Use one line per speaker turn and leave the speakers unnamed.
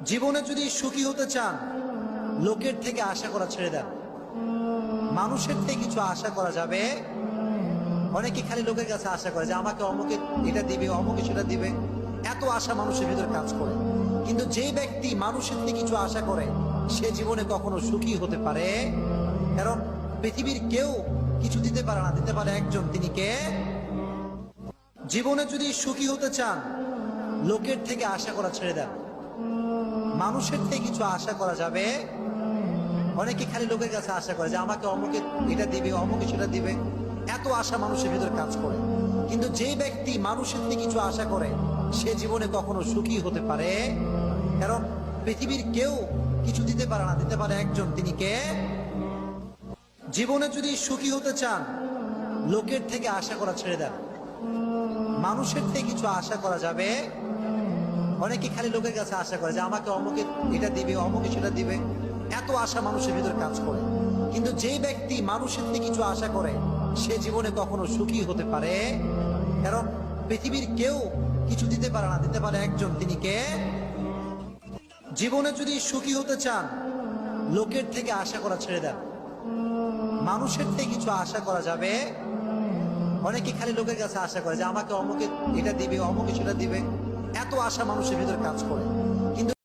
জীবনে যদি সুখী হতে চান, লোকের থেকে আশা করা ছেড়ে দেন। মানুষের থেকে কিছু আশা করা যাবে। অনেকে খালি লোকের কাছে আশা করে যে আমাকে অমুকে এটা দিবে, অমুকে সেটা দিবে, এত আশা মানুষের ভিতর কাজ করে। কিন্তু যে ব্যক্তি মানুষের থেকে কিছু আশা করে সে জীবনে কখনো সুখী হতে পারে। কারণ পৃথিবীর কেউ কিছু দিতে পারে না, দিতে পারে একজন, তিনি কে? জীবনে যদি সুখী হতে চান, লোকের থেকে আশা করা ছেড়ে দেন। মানুষের থেকে কিছু আশা করা যাবে। অনেকে খালি লোকের কাছে আশা করে যে আমাকে অমুকে এটা দিবে, অমুকে সেটা দিবে, এত আশা মানুষের ভিতর কাজ করে। কিন্তু যে ব্যক্তি মানুষের থেকে কিছু আশা করে সে জীবনে কখনো সুখী হতে পারে। কারণ পৃথিবীর কেউ কিছু দিতে পারে না, দিতে পারে একজন, তিনি কে? জীবনে যদি সুখী হতে চান, লোকের থেকে আশা করা ছেড়ে দেন। মানুষের থেকে কিছু আশা করা যাবে। অনেকে খালি লোকের কাছে আশা করে যে আমাকে অমুকে এটা দিবে, অমুকে সেটা দিবে, এত আশা মানুষের ভিতর কাজ করে। কিন্তু যে ব্যক্তি মানুষের থেকে কিছু আশা করে সে জীবনে কখনো সুখী হতে পারে। কারণ পৃথিবীর কেউ কিছু দিতে পারে না, দিতে পারে একজন, তিনি কে? জীবনে যদি সুখী হতে চান, লোকের থেকে আশা করা ছেড়ে দেন। মানুষের থেকে কিছু আশা করা যাবে। অনেকে খালি লোকের কাছে আশা করে যে আমাকে অমুকে এটা দিবে, অমুকে সেটা দিবে, এত আশা মানুষের ভিতর কাজ করে। কিন্তু